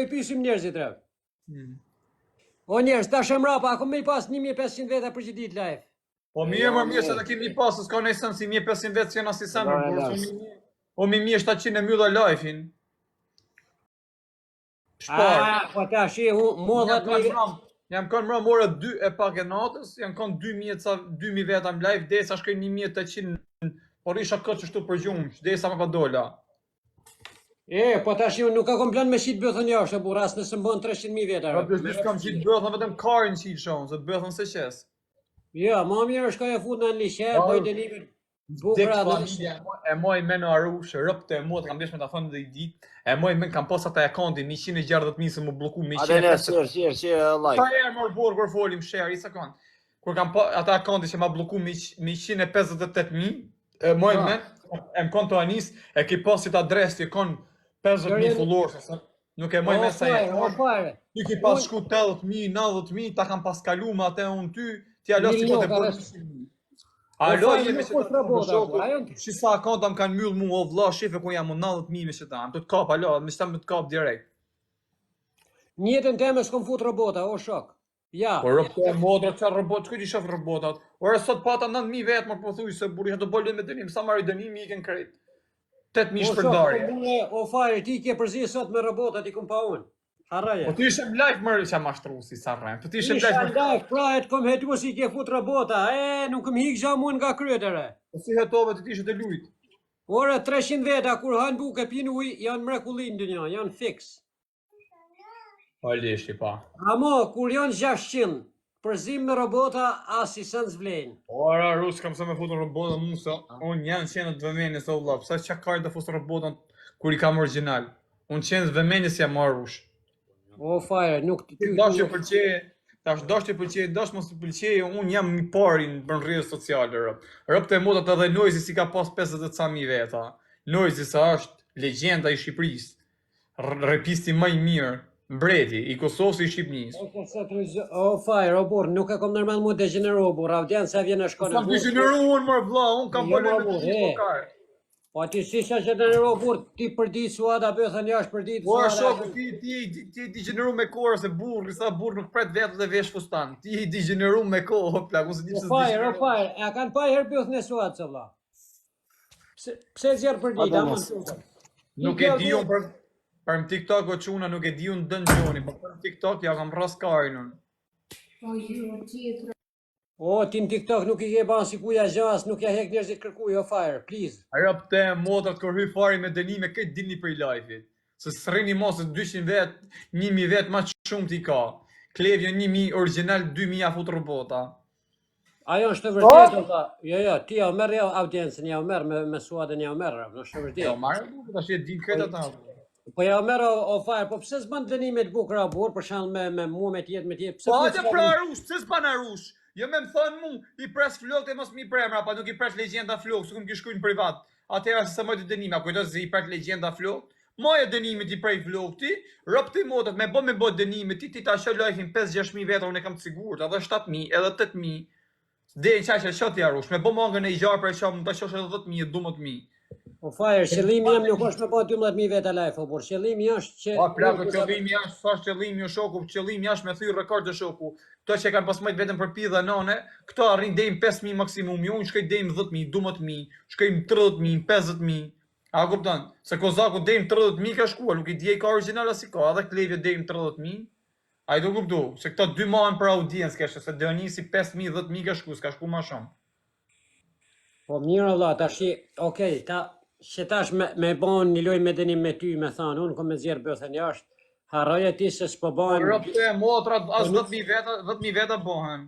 i pysim njerëzit rrë. O njerëz, ta shëmrapa, ako me i pas 1500 veta për që ditë live. Po mirë se të kemi pasë, s'ka në sens si 1500 vetë që janë as i semë, o mi 700 e mylla live-in. Po ta shi, modhat me... Jam kanë mra more 2 e pak e natës, jam kanë 2000 veta në live, dhe sa shkoj 1800, por isha këtë që shtu për gjumë, dhe sa më pa dola. Po tash unë nuk kam plan me shit bëthën jashtë, bu rast nëse mbon 300.000 veta. Po plus kam shit bëthën vetëm karin shit shon, se bëthën se qes. Jo, më mirë është ka e fut në liçe, bëj delivery. Bukra e moj me në Arush, rëpte e mua të kam desh me ta thonë dhe i dit, e moj me kam posat e akonti 160.000 se më bloku 150.000. like. Ta erë mërë borë kër folim share, i sekund. Kur kam ata akonti që ma bloku 158.000, e moj me, e më konë të anis, e ki posit adres të konë 50.000 followers, nuk e moj me sa e ty ki pas shku 80.000, 90.000, ta kam pas kalu me atë unë ty, ti alos që kote për alo, jemi që të shisa akonta më kanë myllë mu, o vla, shife ku jam 90.000 me që ta, më të kap, alo, më shtam më të kap direkt. Njetën teme s'kom fut robota, o shok. Ja. Po robota, modra, çfarë robot, çku ti shoh robotat? Ora sot pata 9.000 vetë më po thuj se burri do bolën me dënim, sa marrë dënimi ikën krejt. 8.000 shpërndarje. O fare, ti ke përzi sot me robotat i kum pa unë. Harraje. Po ti ishem live më që mashtru si sa rrem. Po ti ishem live. Pra e të kom hetu si ke fut robota. Nuk kom hik gja mun nga kryetëre. Po si hetove të ti ishe të lujt. Ora 300 veta kur han buke pin uj, janë mrekullim dënja, janë fix. Po leshi pa. Amo, kur janë 600, përzim me robota, as i sens vlejnë. Ora, Rus, kam se me futu robota musa, unë janë qenë të vëmeni se ullap, sa që kajtë të fusë robotën kur i kam original. Unë qenë të vëmeni si jam Rush. O, fire, nuk të ty... Dash të pëlqeje, dash mos të pëlqeje, unë jam një parin për në rrjetë sociale, rëp. Rëp të motat edhe Noizi si ka pas 50.000 veta. Noizi sa është legjenda i Shqipërisë, repisti më i mirë. Mbreti, i Kosovës i Shqipënisë. O fire, o burë, nuk e kom nërmel mu degeneru, burë, audienë se vjen e shkone. Kam degeneru unë, mërë vla, unë kam pëllë me të gjithë pokare. Po ti si shë degeneru, burë, ti për ditë suada bëthën jashtë për ditë suada. Po shokë, ti degeneru me kohë se burë, sa burë nuk pret vetë dhe vesh fustan. Ti degeneru me kohë, hopla, ku se ti pësë degeneru. O fire, e kanë pa herë bëthën e suadë, se vla. Pse zjerë për ditë, amon? Nuk e di unë për më TikTok o quna nuk e di unë dëngjoni, për më TikTok ja kam raskarin unë. O, ti në TikTok nuk i ke banë si kuja gjas, nuk ja hek njerëzit kërkuj, o fire, please. Arëp te motrat kër hy fari me dënime, këtë dilni për i live-it. Se sërini mosë 200 vetë, 1000 vetë ma shumë ti ka. Klevjo 1000, original 2000 a fut robota. Ajo është të vërtet, ota. Jo, ti ja u merë audiencën, ja u merë me suadën, ja u merë, në është të vërtet. Ja u marë, ta shi e din këtë ata. Po ja merë o fire, po pëse s'ban dënimet bukra burë, për shalë me mu me tjetë, po atë pra Arush, pëse s'ban Arush? Jo me më thënë mu, i pres flokët e mos mi premra, pa nuk i pres legjenda flokë, s'ku më kishkuj në privat. Atëra se sa mojtë dënime, a kujtës se i pres legjenda flokë? Moje dënime ti prej flokë ti, rëp të motat, me bo dënime ti, ti ta shë lojhin 5-6.000 vetra, unë e kam të sigurët, edhe 7.000, edhe 8.000. Dhe në qaj që shëti Arush, me bo mangën e i gjarë për e shamë, ta shosh edhe 10.000, 12.000. O fire, qëllimi jam nuk është me po 12.000 veta live, o por qëllimi është që... Pa, plako, qëllimi është, fash qëllimi o shoku, qëllimi është me thyrë rekord të shoku. Këto që kanë pasmajt vetëm për pi dhe nane, këto arrin dejmë 5.000 maksimum, jo unë shkej dejmë 10.000, 12.000, shkejmë 30.000, 50.000. A kupton? Se Kozaku dejmë 30.000 ka shkua, nuk i djej ka original asi ka, edhe Klevje dejmë 30.000. A i do kuptu, se këto 2 mahen për audiencë kështë, se Dionisi 5.000, 10.000 ka shku, s'ka shku ma shumë. Po mirë Allah, tashi, okej, që tash me bon një loj me dënim me ty, me thanë, unë kom me zjerë bëthën jashtë, harroja ti se s'po bon... Rëpte, motrat, as 10.000 veta bohen.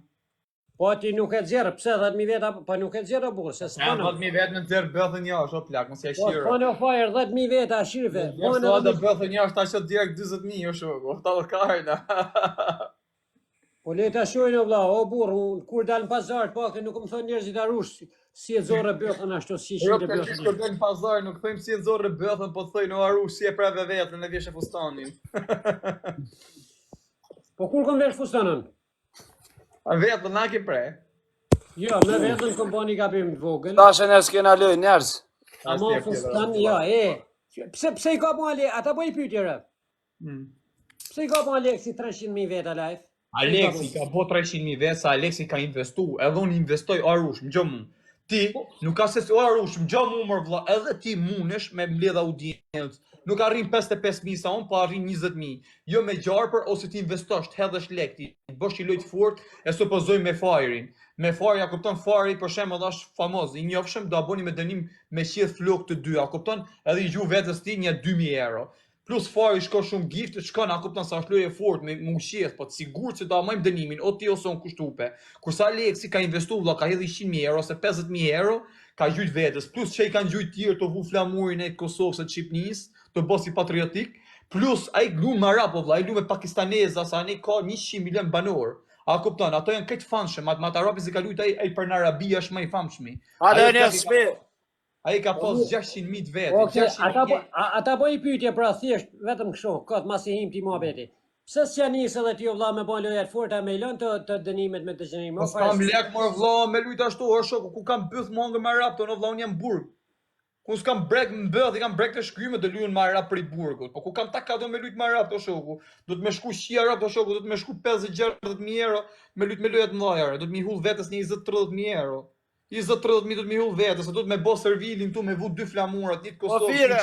Po ti nuk e zjerë, pse 10.000 veta, po nuk e zjerë o burë, se s'po në... 10.000 vetë me zjerë bëthën jashtë, o plak, mësja shirë. Po në fajrë, 10.000 veta, shirëve. Po në dhe bëthën jashtë, ta shët direkt 20.000, o shokë, o ta dhe karna. Po le ta shojnë o vla, o burë, kur dalë në pazarë, po këtë nuk më thonë njerëzit Arush, si e zorë bëthën ashtu, si shirë bëthën. Rëpë, kur dalë në pazarë, nuk thëjmë si e zorë bëthën, po të thëjnë o Arush, si e preve vetën e vjeshe fustanin. Po kur kom vesh fustanën? A vetën, na ki pre? Jo, me vetën kom bo një gabim të vogël. Ta shë njerës kena lëj, njerës. A mo fustan, jo, pse i ka mo ali, ata po i pytjere? Pse i ka po Aleksi 300.000 veta live? Aleksi ka bo 300.000 vetë, sa Aleksi ka investu, edhe unë investoj arush, më gjë mu. Ti, nuk ka se arush, më gjë mu mërë vla, edhe ti munesh me mbledh audiencë. Nuk arrin 55.000 sa unë, pa arrin 20.000. Jo me gjarëpër, ose ti investosh, të hedhësh lekti, bësh i lojt fort, e supozoj me Fajrin. Me Fajri, a kupton Fajri, për shemë edhe është famoz, i njofshëm, do aboni me dënim me qith flok të dy, a kupton, edhe i gju vetës ti një 2.000 euro. Plus Fajri shko shumë gift, shkon, a kupton sa është loje fort me ushqeth, po të sigur që do amajmë dënimin, o ti ose unë kushtupe. Kursa Aleksi ka investu, vlla, ka hedhi 100.000 euro, ose 50.000 euro, ka gjujt vetës, plus që i kanë gjujt tjerë të vu flamurin e të Kosovës e të Shqipnis, të bosi patriotik, plus a i lu me Arab, vlla, a i lu me pakistaneza, sa ne ka 100 milion banor. A kupton, ato janë këtë famshëm, atë Arabi si ka lujt ai për në Arabi është më i famshmi. Ai ka pas 600.000 vete. Ata po i pyetje pra thjesht vetëm kështu, kot masi him ti muhabeti. Pse s'ja nisë edhe ti vlla me bën lojë forta me lën të dënimet me dëgjenim? Mos kam lek më vlla me lut ashtu, o shoku, ku kam byth mongë me Arab, tonë vlla unë jam burg. Ku s'kam brek më bëth, i kam brek të shkryme të luajnë me Arab për i burgut. Po ku kam taka do me lut me Arab të shoku. Do të më shku shi Arab të shoku, do të më shku 50-60.000 euro me lut me lojë të mëdha, do të më hull vetes një 20-30.000 euro. 20-30.000 do të më hull vetes, do të më bë servilin tu me vu 2 flamurat, një të Kosovës,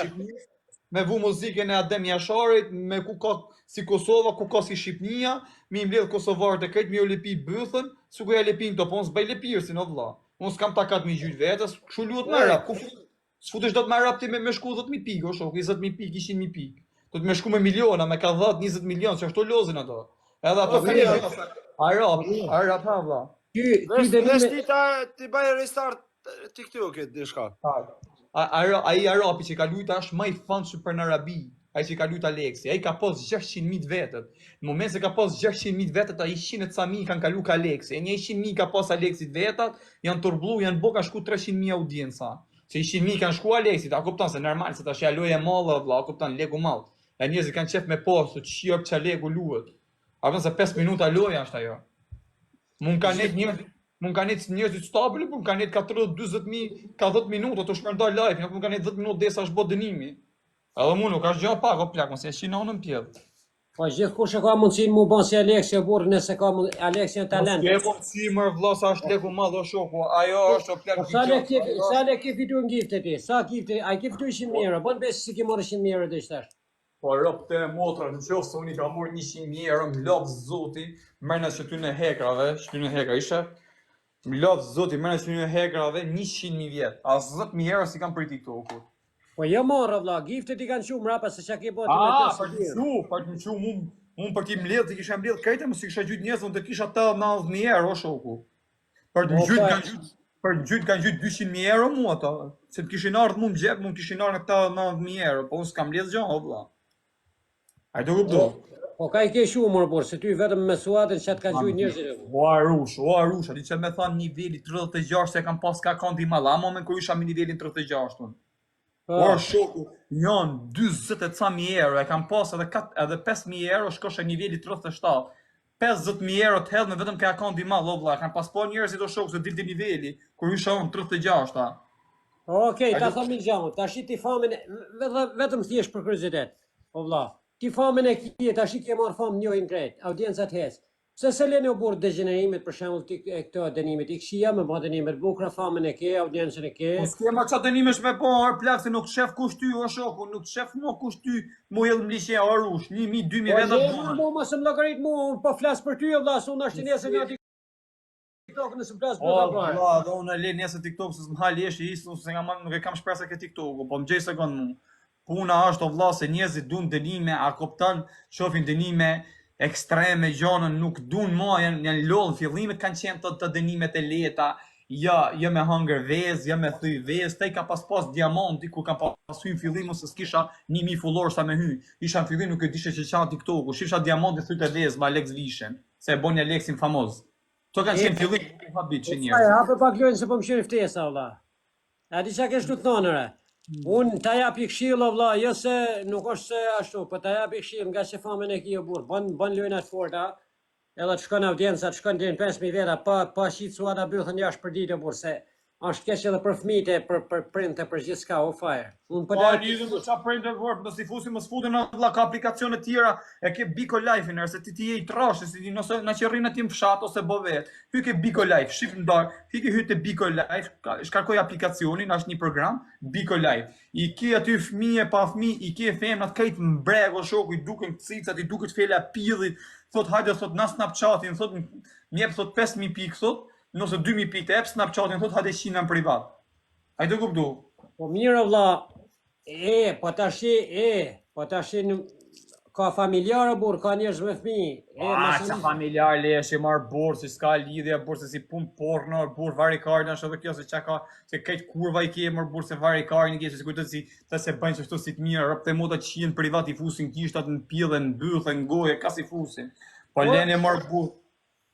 me vu muzikën e Adem Jasharit, me ku ka si Kosova, ku ka si Shqipnia, mi mbledh kosovarët e krejt, mi u lepi bythën, su ku ja lepin këto, po unë s'baj lepirsin, o vlla. Unë s'kam takat mi gjyt vetes, kshu luhet me Arab, ku s'futesh do të me Arab ti me shku 10.000 pikë, o shok, 20.000 pikë, 100.000 pikë. Do të me shku me miliona, me ka 10-20 milion, që ashtu lozin ato. Edhe ato Arab, ha vlla. Ti bëj restart TikTok-it dishka. Ai Arapi që ka lujta është më i famshëm për në Arabi. Ai që ka lujta Aleksi, ai ka pas 600.000 vetët. Në moment se ka pas 600.000 vetët, ai 100 ca mijë kanë kalu ka Aleksi. E një 100.000 ka pas Aleksit vetat, janë turbullu, janë bo ka shku 300.000 audienca. Se 100.000 kanë shku Aleksit, a kupton se normal se tash ja loja mallë vlla, a kupton legu mall. E njerëzit kanë qef me postu, ç'jop ça legu luhet. A vjen se 5 minuta loja është ajo. Mund kanë net njerëzit stabil, mund kanë net 40-40.000 ka 10 minuta të shpërndaj live, nuk mund kanë net 10 minuta desa është bë dënimi. Edhe mu nuk është gjë pak o plak, mos e shinonën pjell. Po gjithkush e ka mundësinë mu bën si Aleksi burr nëse ka Aleksi janë talent. Ke mundësi më vlla sa është leku madh o shoku, ajo është o plak. Sa le ke fitu në gifte ti? Sa gifte? Ai ke fitu 100.000 euro. Bën besë si ke marrë 100.000 euro diç tash. Po rop të motra, në qoftë se unë i kam marrë 100.000 euro, më lodh zoti, merrna që ty në hekrave, shty në hekra isha. Më lodh zoti, merrna që ty në hekrave 100.000 vjet. As 10.000 euro si kam për TikTok-ut. Po jo morë vlla, giftet i kanë shumë mrapa se çka ke bëu ti për të shumë, unë për ti mbledh, ti kisha mbledh krejtë, mos i kisha gjyt njerëz, unë të kisha 90.000 euro shoku. Për të gjyt kanë gjyt 200.000 euro mua ato. Se të kishin ardhur mua në xhep, mund kishin ardhur 90.000 euro, po unë s'kam mbledh gjë o vlla. Ai do kuptoj. Po ka i ke shumur por se ty vetëm me suatën çat ka gjujt njerëzit. O Arush, a di çfarë më than niveli 36 se kam pas ka konti malla, moment kur isha me nivelin 36-un. O shoku, janë 40 ca mijë euro, e kam pas edhe 5.000 euro shkosh në niveli 37. 50.000 euro të hedh me vetëm ka konti mall, o vlla, kanë pas po njerëzit o shoku se dilti niveli kur isha unë 36-ta. Okej, ta thomi gjallë, tash ti famën vetëm thjesht për kuriozitet. O vlla, ti famën e ke, tash ke marr famë njohin krejt, audiencat hes. Pse se leni u burr dëgjënimet për shembull ti këto dënimet, i kishia me bë dënimet bukra, famën e ke, audiencën e ke. Po skema ç'a dënimesh me po plak se nuk shef kush ty o shoku, nuk shef mo kush ty, mu hell mliçe Arush, 1.000, 2.000 veta. Po mos më llogarit mua, po flas për ty vlla, se unë ashtu nesër nga TikTok nëse flas për ta bërë. Vlla, do unë le nesër TikTok se m'ha lesh isë, se nuk e kam shpresë ke TikToku, po më gjej sekond mu. Puna është o vlla se njerëzit duan dënime, a kupton, shohin dënime ekstreme gjonën, nuk duan më, janë lodh, fillimet kanë qenë të dënimet e lehta, jo me hangër vezë, jo me thyj vezë, te ka pas diamanti ku kam pas hyrë fillim ose s'kisha 1.000 followers sa me hy. Isha në fillim nuk e dishe që qa TikToku, shifsha diamanti thyj të vezë me Alex Vishen, se e boni Aleksin famoz. To kanë qenë fillim, habit që njerëz. Ai hape pak lojën se po më shërin ftesa valla. A di çka ke shtu thonëre? Unë ta japi këshill o vlla, jo se nuk është se ashtu, po ta japi këshill nga që famën e ki o burr, bën lojna të forta, edhe të shkon audienca, të shkon deri në 5.000 veta, pa shit suada bythën jashtë për ditë o burr, se është keq edhe për fëmijët e për prindë për gjithçka o fire. Unë po Po, dalë lidhën me çfarë prindër vorp, mos i fusim, mos futen në vlla ka aplikacione tjera, e ke Biko Life në se ti je i trash, se ti nëse na që rrin aty në fshat ose bo vet. Hy ke Biko Life, shif ndar, hy te Biko Life, shkarkoj aplikacionin, është një program, Biko Life. I ke aty fëmijë pa fëmijë, i ke femrat këtej mbrego shoku, i duken cicat, i duket fela pillit, thot hajde thot na Snapchatin, thot më jep thot 5000 pikë thot, nëse 2000 pikë të jep Snapchatin thot hajde shina në privat. Ai do kuptu. po mirë vlla. Po tash ka familjarë burr, ka njerëz me fëmijë. Sa familjar lesh e marr burr, si s'ka lidhje, burr se si pun porno, burr varikardi është edhe kjo se çka ka, se këtë kurva i ke marr burr se varikardi ke se kujtohet si ta se bëjnë ashtu si të mirë, rrobte moda qihen privat i fusin kishtat në pillë, në byllë, në gojë, ka si fusin. Po lene marr burr.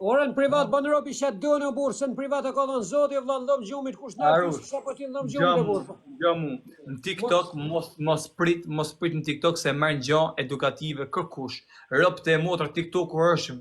Ora në privat bën robi që do në burr, se në privat e ka dhënë Zoti vëlla ndom gjumit kush na kush sa po ti ndom gjumit e burr. Gjamu, në TikTok mos prit në TikTok se merr gjë edukative kërkush. Robte e motra TikToku është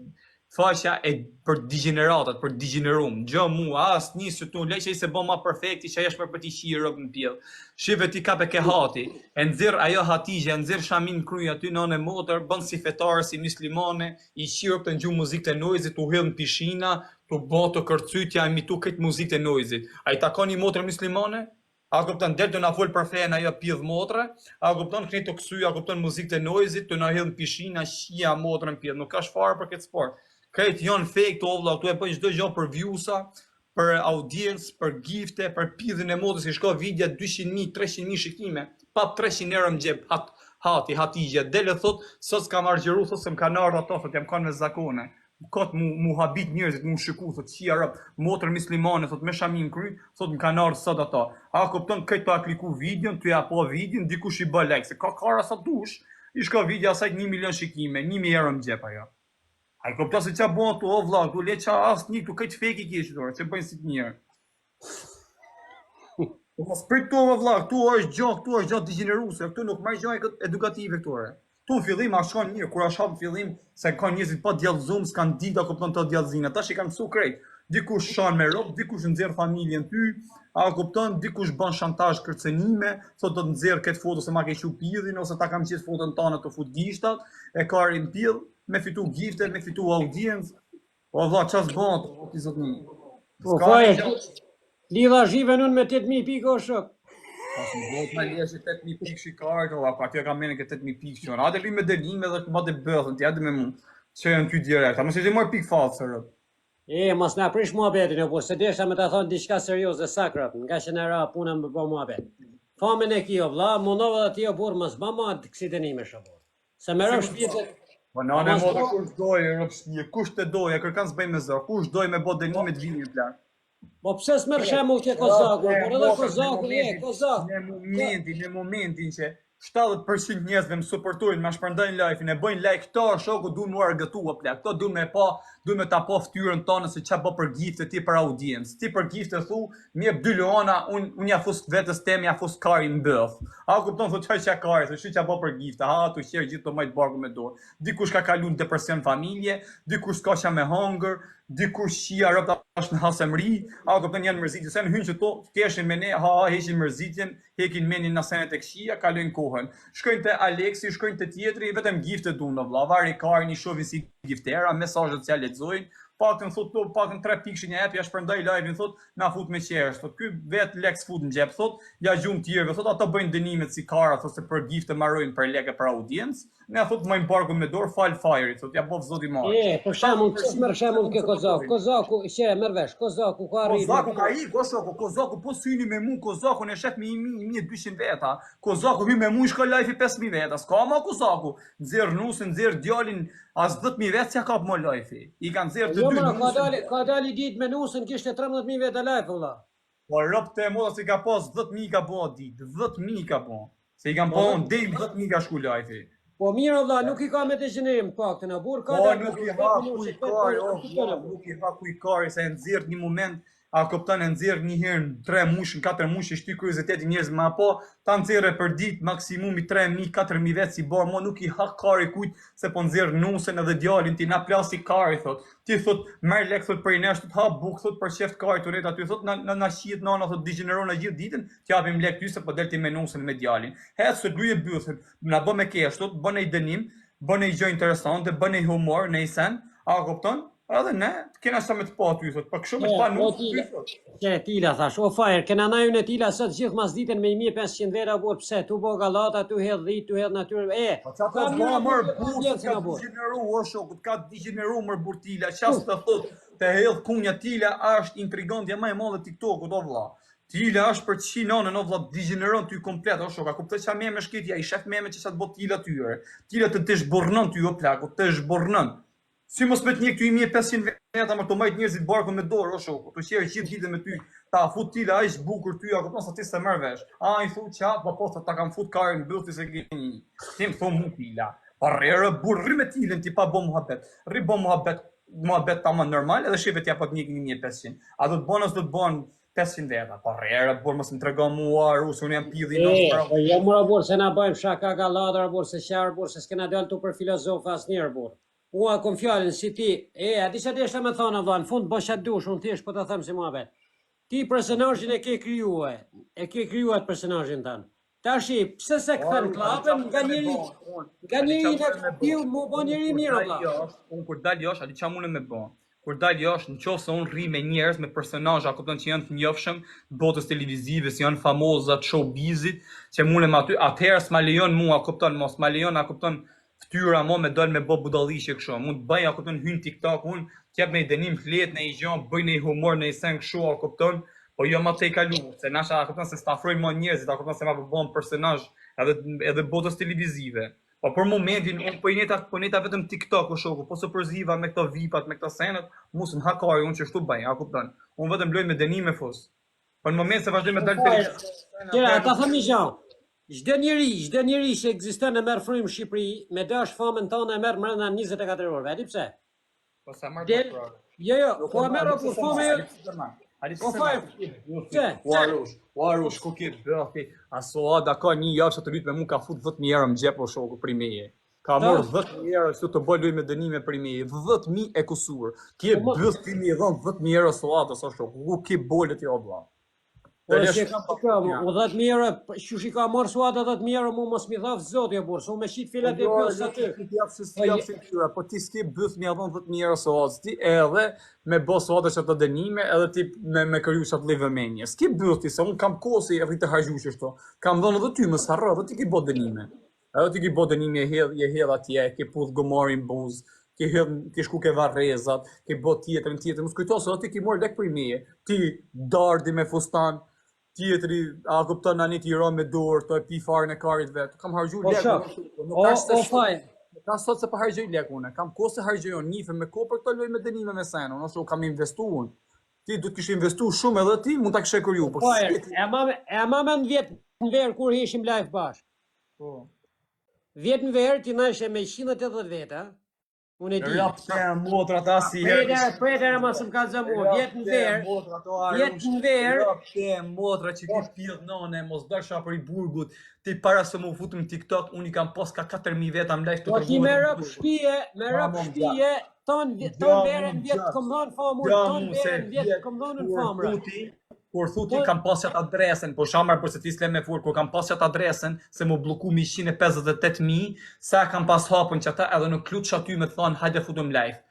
faqja e për degeneratat, për degenerum. Gjamu, as nisë tu leçi se bën më perfekti që është për ti qi rob në pjell. Shive ti kape ke hati, e nxirr ajo Hatixhe, nxirr Shamin kry aty në motor, bën si fetare, si muslimane, i qirop të ngju muzikë të noizit, u hyll në pishina, tu bën të kërcytja, imitu këtë muzikë të noizit. Ai takon një motor muslimane? A kupton del të na fol për fen ajo pidh motre, a kupton këni të ksy, a kupton muzikë të noizit, të na hyll në pishina, shija motrën pidh, nuk ka çfarë për këtë sport. Këtë janë fake të ovlla, tu e bëj çdo gjë për viewsa, për audiencë, për gifte, për pidhjen e motrës, që shko vidja 200.000, 300.000 shikime, pa 300 euro në xhep, Hatixhe, dele thot, sot s'kam argjeru, thot se m'kan ardhur ato, thot jam kanë me zakone. Kot mu habit njerëzit, mu shiku, thot qia rap, motër muslimane, thot me Shamin kry, thot m'kan ardhur sot ato. A kupton këtë pa kliku videon, ty apo videon, dikush i bë like, se ka kara sa dush, i shko vidja asaj 1 milion shikime, 1.000 euro në xhep ajo. Ai kupton se ç'a bën tu o vllag, tu le ça asnjë tu këtë fake i ke qëtore, se bëjnë si të mirë. Po mos prit tu o vllag, tu është gjë degeneruese, këtu nuk marr gjë edukative këtore. Tu në fillim a shkon mirë, kur është hap në fillim se kanë njerëzit pa djallëzum, s'kan ditë kupton të djallëzina. Tash i kanë mësu krejt. Dikush shon me rob, dikush nxjerr familjen ty, a kupton, dikush bën shantazh kërcënime, thotë do të nxjerr këtë foto se ma ke qu pidhin ose ta kam qetë foton tonë të fut gishtat, e ka rin pill, me fitu gifte, me fitu audiencë. O vlla, ç'as bën ti zotni? Po fare, lidha zhiven unë me 8.000 pikë o shok. Pas më bot ma lesh 8.000 pikë shikartë, o pa atje kam mene ke 8.000 pikë qënë. Ate li me delime dhe të bate bëthën, ti ate me mu, që janë ty direkt, a mos e që marrë pikë falsë, rëp. Mos na prish muhabetin e po, se desha me ta thonë diçka serioze sakrat, nga që në ra puna më bë muhabet. Famen e kjo vlla, mundova dhe ti o burr mos bëma kësi dënime shobor. Se më rësh vjetet. Po në modë kush dojë, rëpshtie, kush të dojë, kërkan s'bëjmë me zërë, kush dojë me bo dënime të vini plak. Po pse s'merr shemull ke Kozaku, por edhe Kozaku, Në momentin që 70% njerëzve më suportojnë, më shpërndajnë live-in, e bëjnë like këto, shoku duan mu argëtua plak. Këto duan me ta pa fytyrën tonë se ç'a bë për gifte ti për audiencë. Ti për gifte thu, më jep 2 leona, unë ja fus vetes tem, ja fus karin mbyll. A kupton thotë ç'a kari, se ç'a bë për gifte, tu qer gjithë to majt barku me dorë. Dikush ka kaluar në depresion familje, dikush ka qa me hunger, dikush qia rëpta është në hasemri, a kupton janë mërzitje, se në hynë që to, keshin me ne, heqin mërzitjen, hekin menin në senet e këshia, kalojnë kohën. Shkojnë të Aleksi, shkojnë të tjetri, vetëm gifte du në vla, vari karin i shohin si giftera, mesazhet që ja lexojnë, pakën thot to, pakën 3 pikshin e epi, ja shpërndaj live-in thot, na fut me qerës, thot, ky vet lek s'fut në gjep, thot, ja gjum tjerëve, thot, ata bëjnë dënimet si kara, thot, se për gifte marrojnë për leke për audiencë, ne thot, mëjnë barku me dorë, fal fajri, thot, ja bov zoti marrë. për shembull, pse merr shemull ke Kozaku, që merr vesh, Kozaku ka arrit. Kozaku ka i, Kozaku po syni me mu, Kozaku në shef me 1.200 veta, Kozaku hy me mu shko live i 5.000 veta, s'ka ma Kozaku, nxjerr nusin, nxjerr djalin, as 10.000 vetë s'ja kap më live i kanë nxjerr të dy. Ka dali ditë me nusën, kishte 13.000 veta live valla. Po rëpte e moda si ka pas 10.000 ka po ditë, 10.000 ka po, se i kanë po në dejmë 10.000 ka shku live. Po mirë valla, nuk i ka me degenerim pak të në burr, ka Po nuk i ha kuj kari, nuk i ha kuj kari, se e nxjerr një moment a kupton e nxjerr një herë në 3 mush, në 4 mush, e shty kurioziteti njerëz më apo ta nxjerrë për ditë maksimumi 3000, 4000 vet si bën, mo nuk i ha kari kujt se po nxjerr nusën edhe djalin ti na plasi kari thot. Ti thot merr lek thot për nesh të ha buk thot për sheft kari tunet aty thot na shihet nana thot degeneron në gjithë ditën, t'japim lek ty se po del ti me nusën me djalin. Het se luje bythën, na bë me kesh thot, bën ai dënim, bën ai gjë interesante, bën ai humor në sen, a kupton? Edhe ne kena sa me të pa aty thot, për kështu me të pa nusë. Që tila thash, o fajr, kena najun e tila sot gjithë mas ditën me 1500 vera bor pse, tu bo gallata, tu hedh dhit, tu hedh natyrë. Ka mërë burë, ka degeneru, o shokut, ka degeneru mërë burtila, qas të thot, të hedh punja tila është intrigantja ma e madhe TikTokut, o vlla. Tila është për të qi nanën, o vlla, degeneron ty komplet, o shok, a kuptoj qa me shkitja, i shef me që sa të bot tila tyre. Tila të zhbornon ty, o plaku, të zhbornon. Si mos me të një këtu i 1500 veta, më të majt njerëzit barku me dorë, o shoku, të qerë gjithë ditën me ty, ta fut tila, a ish bukur ty, a kupton sa ti se merr vesh. A i thu qa, po ta kam fut karin bëllti se keni. Ti më thon mu tila. Parrere burr, rri me tilën ti pa bë muhabet. Rri bë muhabet tamam normal, edhe shevet ja po të një 1500. A do të bën as do të bën 500 veta. Parrere burr mos më tregon mua rus, unë jam pidhi Po jo mora burr se na bëjmë shaka galladra burr se qarë burr se s'kena dalë tu për filozof asnjëherë burr. Ua kom fjallin si ti, a di sa desha me thonë valla, në fund bësha dush, unë thjesht po të them si muhabet. Ti personazhin e ke krijuar, atë personazhin tanë. Tashi, pse se këthen klapën nga njëri në këtiu mu bo njëri mirë, valla. Unë kur dal josh, a di qa mune me bo? Kur dal josh, në qofë se unë rri me njerëz, me personazha, kupton që janë të njohshëm, botës televizive, si janë famozat, showbizit, që mune me aty, atëherë s'ma lejon mua, kupton, mos ma lejon, a kupton, ftyra mo me dal me bo budallishe kështu. Mund të bëj a kupton hyn TikTok unë, t'jap me dënim flet në i gjën, bëj në i humor në i sen kështu a kupton, po jo ma te i kalu, se nasha a kupton se stafroj mo njerëzit, a kupton se ma përbon personazh edhe botës televizive. Po për momentin unë po neta vetëm TikTok o shoku, po se përziva me këto vipat, me këto senet, mos më hakari unë që shtu bëj, a kupton. Unë vetëm loj me dënime fos. Po në moment se vazhdoj me dal Tjera, ta thëmi gjanë. Çdo njeri që ekziston e merr frymë në Shqipëri, me dash famën tonë e merr brenda 24 orëve. A di pse? Po sa marr Jo, po e merr kur famë. Po fajr. Warush, ku ke bërti? Asoada ka një javë që të lyt me mua ka fut 10.000 euro në xhep o shoku për meje. Ka marr 10.000 euro këtu të bëj loj me dënime për meje. 10.000 e kusur. Ti e bëth ti më dhon 10.000 euro soada sa shoku. Ku ke bolet ti o vlla? Po që kam të këmë, u 10.000 euro, që ka marrë suada 10.000 euro, mu mos mi dhafë zoti e burë, so me shqit filet e pjës aty. Po ti s'ke bëth mi adhon 10.000 euro suada, ti edhe me bo suada që të dënime, edhe ti me kryu që të leve menje. S'ke bëth ti, se unë kam kosi e rritë hajgju që shto, kam dhënë edhe ty më sarra, edhe ti ki bo dënime. Edhe ti ki bo dënime, je hedh atje, ke puth gomarin buz, ke shku ke varrezat, ke bo tjetër, më skujtoso, edhe ti ki morë lek për meje, ti dardi me fustan, tjetëri, a kupton në një tira me dorë, të e pi farën e karit vetë, kam hargju lek, o fajn. Ka sot se pa hargjoj lek une, kam ko se hargjoj unë, nife me ko për këto loj me dënime me senë, unë kam investu unë, ti du të kishë investu shumë edhe ti, mund të kështë e kërju. Fajn, e mame në vjetë në verë kur ishim live bashkë. Vjetë në verë ti në ishe me 180 vete, unë e di. Rapte e motra ta si herë. Prejtere ma së më ka zëmu, vjetë në verë, Rapte e motra që ti pjellë nane, mos dërsha për i burgut, ti para se më futëm TikTok, unë i kam pos ka 4.000 veta më live të po ti me rëp shpije, tonë verën vjetë kom dhonë famur, tonë verën vjetë kom dhonë në famra. Kur thuti kam pas qatë adresen, po shamar për se ti s'le me fur, kur kam pas qatë adresen, se mu bloku 158.000, sa kam pas hapën qëta edhe në klut që aty me të thonë, hajde futëm live.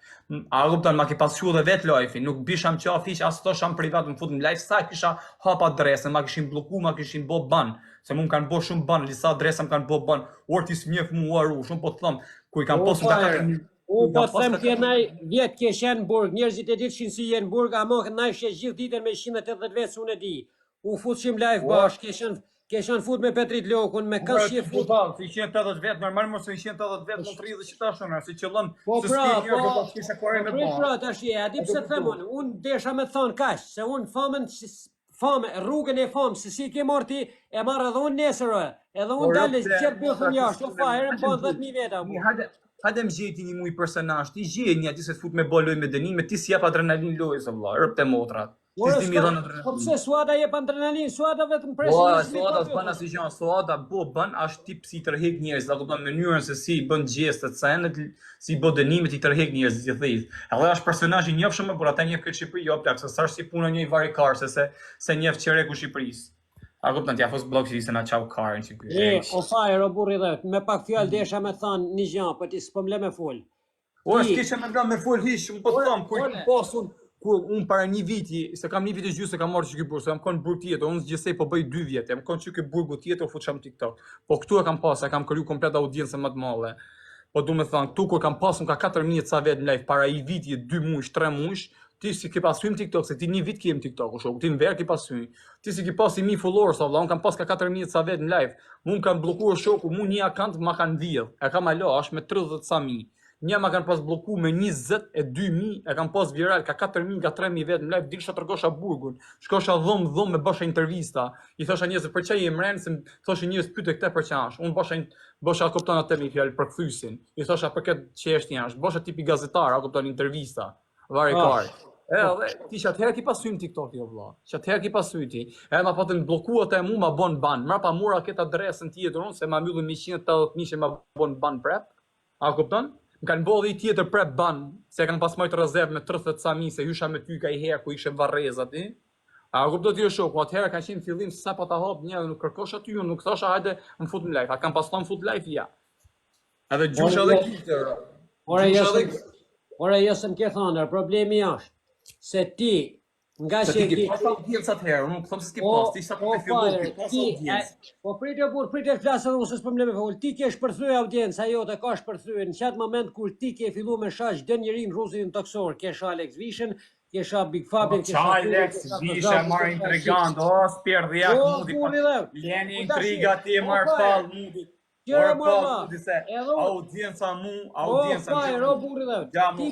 A ruptan ma ki pas shu dhe vetë live, nuk bisham qafi që asë to sham privat më futëm live, sa kisha hap adresen, ma kishin bloku, ma kishin bo ban, se mu më kanë bo shumë ban, lisa adresen më kanë bo ban, orë ti s'mjef mu aru, shumë po të thëmë, ku i kam posu të kakë. Unë po të them të naj vjetë ke shenë në burg, njerëzit e ditë shinë si jenë në burg, ama naj shë gjithë ditën me 180 vetë së unë e di. U futë shim live bashkë, ke shenë fut me Petrit Lokun, me kanë shje fut. Si 180 vetë, normal më se 180 vetë, më të rridhe që ta shumë, si qëllën, po se s'ki njërë, po s'kisha kore me bon. Pra, ta shje, a di pëse të them unë desha me thonë kash, se unë famën, rrugën e famë, se si ke marti, e marrë edhe unë nesërë, edhe unë dalë qërë bëthën jashtë, o fajrë, më bënë 10.000 veta. Hajde më gjeti një muj personazh, ti gjej një aty se të fut me bol loj me dënime, ti si jap adrenalin lojës o vëlla, rëp te motrat. Si s'di mi dhënë adrenalinë. Po pse Suada jep adrenalinë, Suada vetëm Po, presin. Suada s'bën asnjë gjë, Suada bën është tip si tërheq njerëz, do kupton mënyrën se si bën gjestet, si bë dënimet i tërheq njerëz, si thith. Edhe është personazh i njohshëm, por ata njeh këtë Shqipëri jo plak, se s'është si puna një varikar se njeh qereku Shqipërisë. A kupton ti afos blog si se na çau karin që ky. O fajr, o burri dhe, me pak fjalë desha me thënë një gjë, po ti s'po më le me fol. Ora s'ke më ndan me fol hiç, un po them kur un para një viti, se kam një vit e gjysmë se kam marrë çiki burg, se kam kon burg tjetër, un zgjasej po bëj 2 vjet, jam kon çiki burgu tjetër fuçam TikTok. Po këtu e kam pas, kam kriju komplet audiencë më të madhe. Po du me thënë, këtu kur kam pasur ka 4000 ca vet në live para i viti 2 muaj, 3 muaj, ti si ke pasur TikTok, se ti një vit kem TikTok, o shok, ti në verë ke pasur. Ti si ke pasur 1000 followers, valla, un kam pas ka 4000 ca vet në live. Un kam bllokuar shoku, mu një akant ma kanë vjedh. E kam alo, është me 30 ca mijë. Një ma kanë pas bloku me 22.000, e kam pas viral, ka 4.000, ka 3.000 vetë në live, dilësha tërgosha burgun, shkosha dhom me bësha intervista, i thosha njëzë për që i mrenë, se thosha njëzë pyte këte për që ashtë, unë bësha kopton atë me fjallë për këthysin, i thosha për këtë që eshtë një ashtë, bësha tipi gazetar, a kopton intervista, varikar. Edhe, ti që atëherë ki pasujnë TikTok, jo vla, që atëherë ki pasujnë ti, edhe ma patën blokuat e mu ma bon ban, mra pa mura këtë adresën tjetër unë, se ma mjullën 180.000 që ma bon ban prep, a kupton? Më kanë bodhë i tjetër prep ban, se kanë pas majtë rezervë me 30 ca mijë, se hysha me ty ka i herë ku ishe varreza ti. A kupto ti o shoku, atëherë ka qenë fillim sa po ta hap një, nuk kërkosh aty, unë nuk thosha hajde më fut në live, a kam pas thonë fut live, ja. Edhe gjusha dhe kitër. Ore, jo se më ke thënë, problemi është, se ti, nga se ti ke pas audiencë atëherë, unë nuk thëmë se s'ke pas, ti sa të fillu, ke pas audiencë. Po pritë e flasë unë se s'pëm leme fëllë, ti ke shpërthyë audiencë, ajo të ka shpërthyë, në qatë moment kur ti ke fillu me shash dë njërin rrusin toksor, ke sha Alex Vishen, ke sha Big Fabin, ke sha Alex Vishen, marë intrigant, o, spjerdh jak mudi, leni intriga ti marë fall mudi. Gjera mërma, audienca mu, audienca mu,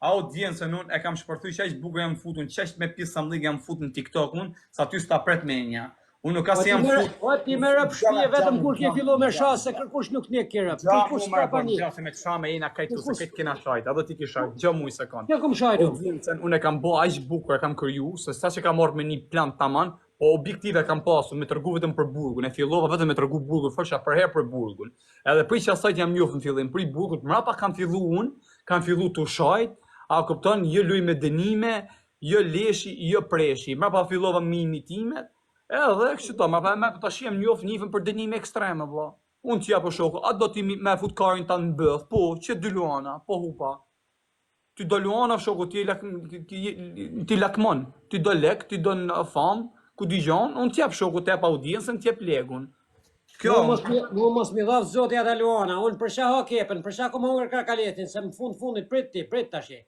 audiencën unë e kam shpërthy qaq bukur jam futun, qaq me pjesë samllik jam futun TikTok unë, sa ty s'ta pret me nja. Unë nuk asë jam fut. O ti me rëp shpije vetëm kur ke fillu me shah, se kërkush nuk nek ke rëp. Gja mu marë bërë gja, se me të shame jena kajtu, se këtë kena shajt, edhe ti ki shajt, gja mu i sekund. Kjo kom shajtu. Audiencën unë e kam bo aq bukur, e kam kryu, se sa që kam marrë me një plan taman, po objektive kam pasu me tërgu vetëm për burgun, e fillova vetëm me tërgu burgun, fërsha për herë për burgun. Edhe pri që asajt jam njoft në fillim, pri burgut, mrapa kam fillu unë, kam fillu të shajt, a kupton, jo luj me dënime, jo leshi, jo preshi. Mrapa fillova me imitimet, edhe kështu to, mrapa me të shiem njoft njëfën për dënime ekstreme, vla. Unë t'ja për shoku, a do t'i me fut karin ta në bëth, po, që dy luana, po hupa. Ty do luana, shoku, ti lakmon, ti do lek, ti do në fam, ku di gjon, unë t'jep shoku, t'jep audiencën, t'jep legun. Kjo mu mos mi dhaf zotja dhe luana, unë për shah ha kepen, për shah kom hongër karkaletin, se më fundit prit tashi.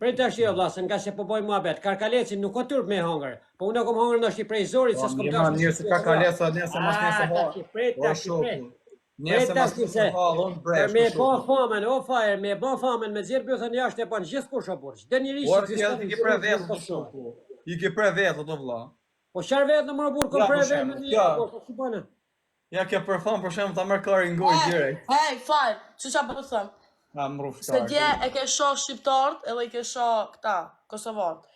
Prit tashi o vlla, se nga se po boj muhabet, karkalecin nuk ka turp me hongër, po unë kom hongër ndoshti prej zorit, se s'kom tash. Njëse karkalesa, njëse mas njëse ha. Prit tashi. Njëse mas njëse ha, dhon bresh. Me bo famen, o fajer, me bo famen, me zirë bëthën jashtë e pan gjithë kush o burq. Dhe njëri I ke pre vetë, do vlla. Po qarë vetë në mërë burë, kom pre vetë në një, ja ke për famë, për shemë ta mërë karin ngoj direkt. Hej, fajr, që qa për thëmë? Se dje e ke shoh shqiptarët edhe i ke shoh këta, kosovarët.